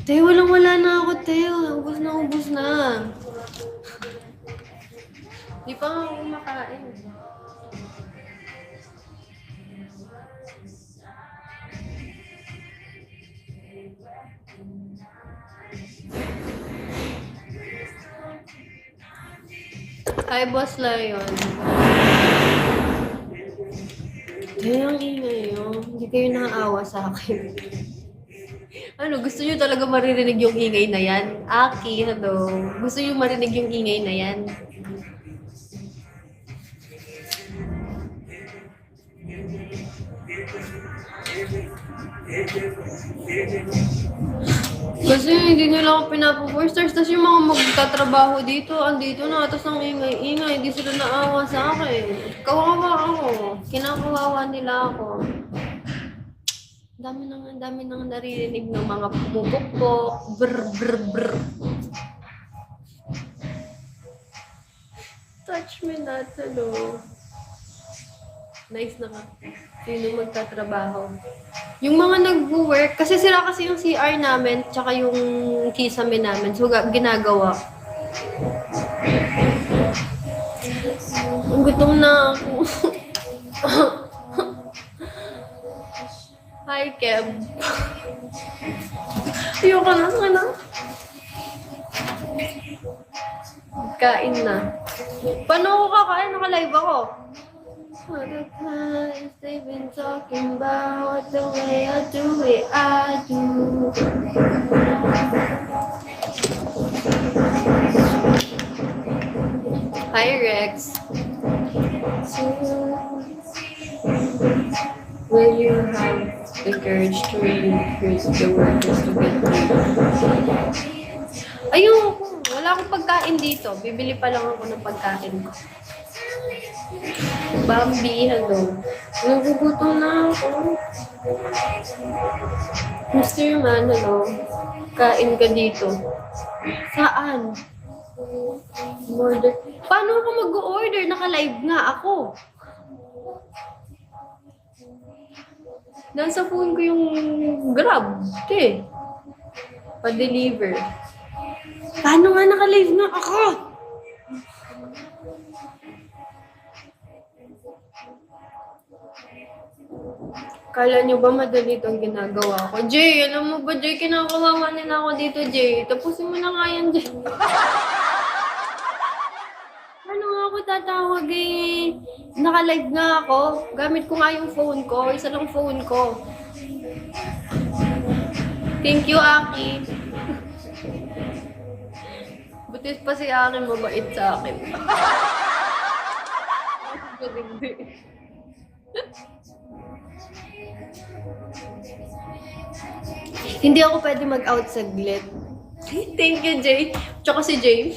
Teo, walang-wala na ako, Teo. Ubus na, ubus na. Di pa nga ako kumakain. Hi, Boss Lion. Teo, ang ingay yun. Hindi kayo nakaawa sa akin. Ano, gusto niyo talaga maririnig yung ingay na yan? Aki, hello. Gusto niyo marinig yung ingay na yan? Kasi hindi nila ako pinapo-4 stars. Tapos yung mga magtatrabaho dito, andito na. Tapos ang ingay-ingay, hindi sila naawa sa akin. Kawawa ako. Kinakawawa nila ako. Dami nang naririnig ng mga pumupukpok. Brr, brr, brr. Touch me not, hello. Nice na ka. Sino magtatrabaho? Yung mga nag-work, kasi sila kasi yung CR namin, tsaka yung kisame namin. So, ginagawa. Gutom na ako. Hi, Keb. Ayoko na, ano? Kain na. Paano ako kakain? Naka-live ako. What the times they've been talking about the way I do it, I do. Hi, Rex. So, will you have the courage to really increase the workers to get paid? Ayun, wala akong pagkain dito. Bibili pa lang ako ng pagkain ko. Bambi, hello. Nagugutom na ako. Mr. Man, hello. Kain ka dito. Saan? Order. Paano ako mag-order? Naka-live nga ako. Nasa phone ko yung Grab. Okay. Pa-deliver. Paano nga naka-live nga ako? Kala nyo ba madali itong ginagawa ko? Jay, alam mo ba, Jay, kinakawawa nila ako dito, Jay. Tapusin mo na nga yan, Jay. Ano nga ako tatawag eh? Naka-live nga ako. Gamit ko nga yung phone ko. Isa lang phone ko. Thank you, Aki. Butis pa si Aki, mabait sa akin. Hindi ako pwede mag-out saglit. Thank you, Jay. Tsaka si Jay.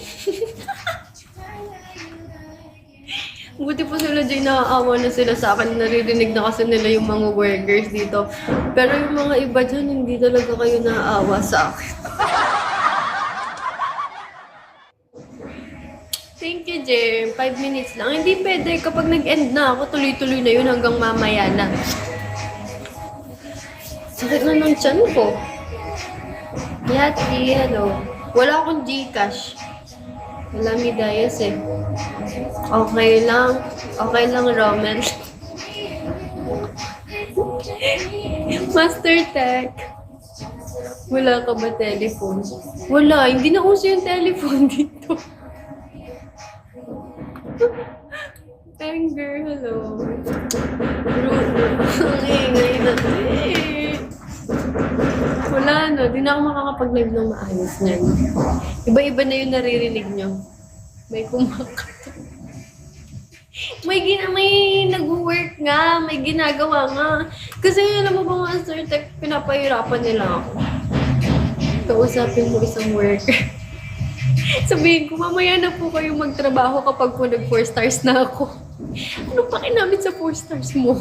Buti po sila, Jay, naaawa na sila sa akin. Naririnig na kasi nila yung mga workers dito. Pero yung mga iba dyan, hindi talaga kayo naaawa sa akin. Thank you, Jay. 5 minutes lang. Hindi pwede. Kapag nag-end na ako, tuloy-tuloy na yun hanggang mamaya na. Sakit na ng tiyan ko. Yati, hello. Wala akong Gcash. Wala Midayas eh. Okay lang. Okay lang, Roman. Master Tech. Wala ka ba telephone? Wala. Hindi na uso yung telephone dito. Anger, hello. Ang ingay na wala no, di na ako makakapag-live ng maayos niyan. Iba-iba na yung naririnig nyo. May kumakato. May nag-work nga, may ginagawa nga. Kasi alam mo ba mga Sir Tech, pinapahirapan nila ako. Kausapin mo isang worker. Sabihin ko, mamaya na po kayo magtrabaho kapag po nag-4 stars na ako. Ano pa kinamit sa 4 stars mo?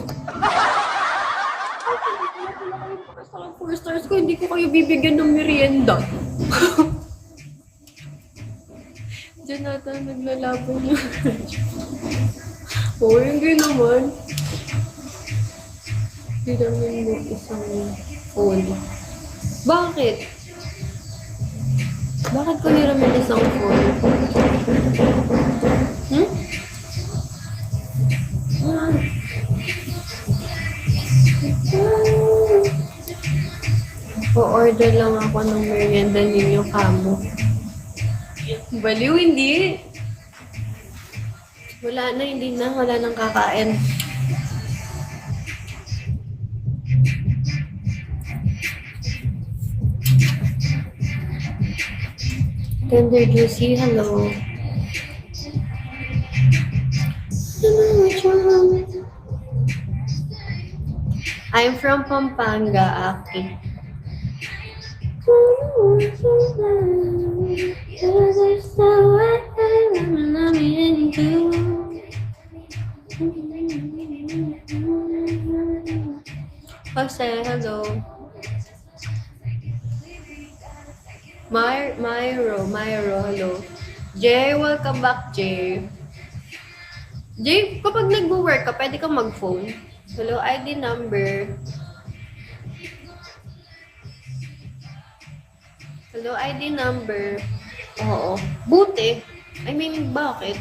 Sa 4 stars ko, hindi ko kayo bibigyan ng merienda. Diyan nata naglalaban niya. Oo, hindi naman. Hindi naman mo isang phone. Bakit? Bakit ko hiramin isang phone? Hmm? O-order lang ako ng merienda ninyo kamo. Baliw, hindi. Wala na, hindi na. Wala nang kakain. Tender Juicy, hello. I'm from Pampanga, Aki. Jose, hello. Myro, hello. Jay, welcome back, Jay. Jay, kapag nag-work ka, pwede kang mag-phone. Hello, ID number. Hello, ID number. Oo. Buti. I mean, bakit?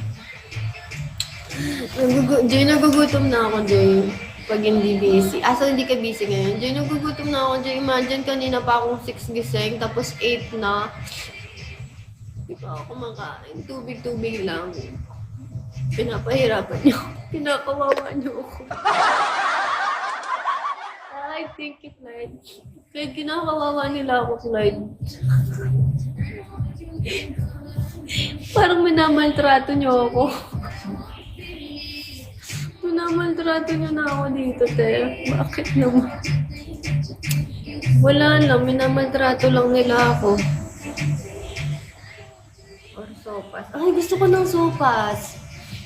Jay, nagugutom na ako, Jay. Pag hindi busy. So hindi ka busy ngayon. Jay, nagugutom na ako, Jay. Imagine, kanina pa akong 6 gising, tapos 8 na. Di pa ako kumakain. Tubig-tubig lang. Pinapahirapan niyo. Pinakawawa niyo ako. Ay, thank you, Clyde. Clyde, kinakawawa nila ako, Clyde. Parang minamaltrato niyo ako. Minamaltrato niyo na ako dito, te. Bakit naman? Wala lang, minamaltrato lang nila ako. Or sopas. Ay, gusto ko ng sopas.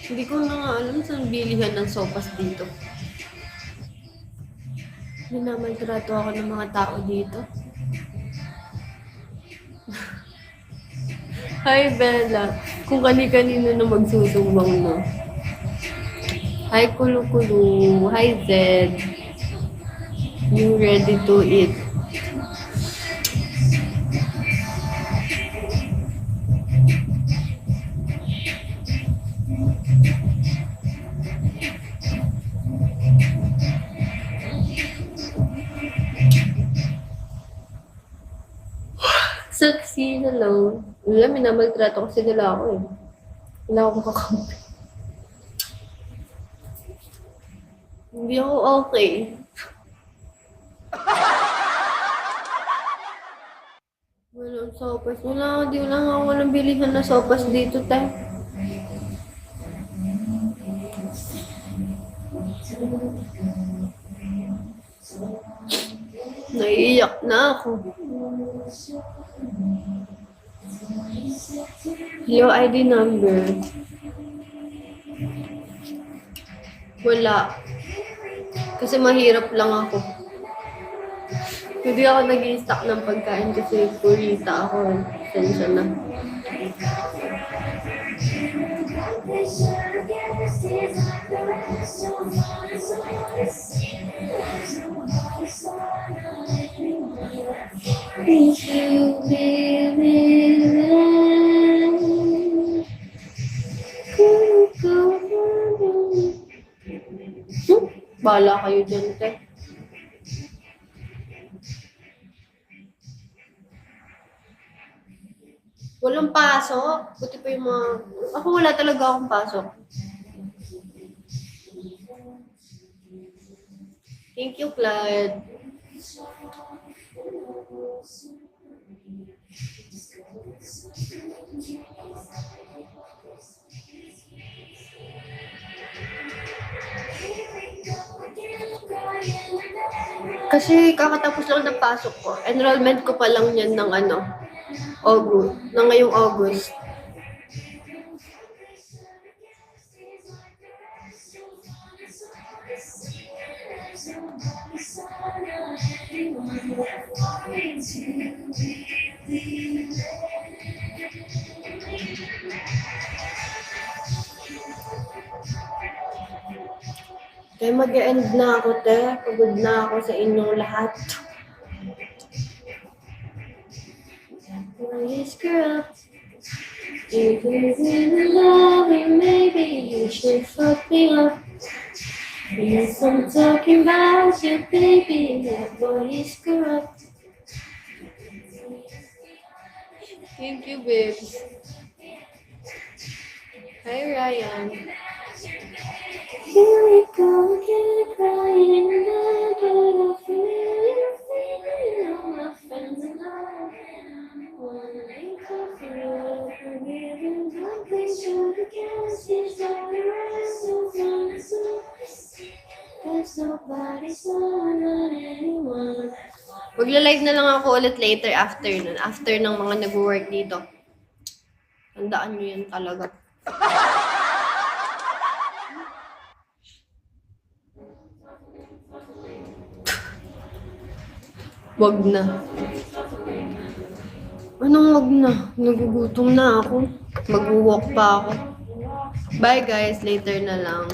Hindi ko na nga alam saan bilihan ng sopas dito. Minamaltrato ako ng mga tao dito. Hi, Bella. Kung kani-kanino na magsusumbang, no? Hi, Kulu-Kulu. Hi, Zed. You ready to eat? Sexy, hello. Wala, minamaltrato kasi nila ako eh. Wala akong kakampi. Hindi ako okay. Walang sopas. Di wala nga ako walang bilihan na sopas dito, te. Naiiyak na ako. Hello, ID number. Wala. Kasi mahirap lang ako. Hindi ako nag-i-stock ng pagkain kasi purita ako. Sensya na. Bala kayo dyan, te. Walang pasok. Buti pa yung mga... Ako wala talaga akong pasok. Thank you, Clyde. Kasi kakatapos lang ng pasok ko. Enrollment ko pa lang yan ng August. Na ngayong August. Kaya mag-e-end na ako, te. Pagod na ako sa inyong lahat. boy is corrupt. If you're really loving, maybe you should fuck me up. Yes, I'm talking about you, baby. That boy is corrupt. Thank you, babes. Hi, Ryan. Here we go again, crying again, but I feel all my friends and I wanna make up for you, forgive you, don't please shoot again, seems like the rest of us, there's nobody, not anyone. Magla-live na lang ako ulit later after nun, after ng mga nag-work dito. Tandaan nyo yan talaga. Wag na. Anong wag na? Nagugutom na ako. Mag-walk pa ako. Bye guys, later na lang.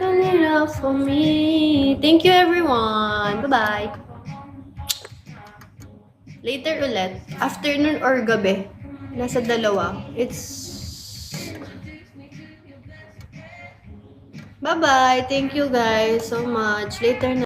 Turn it off for me. Thank you everyone. Bye-bye. Later ulit. Afternoon or gabi. Nasa dalawa. Bye-bye. Thank you guys so much. Later na.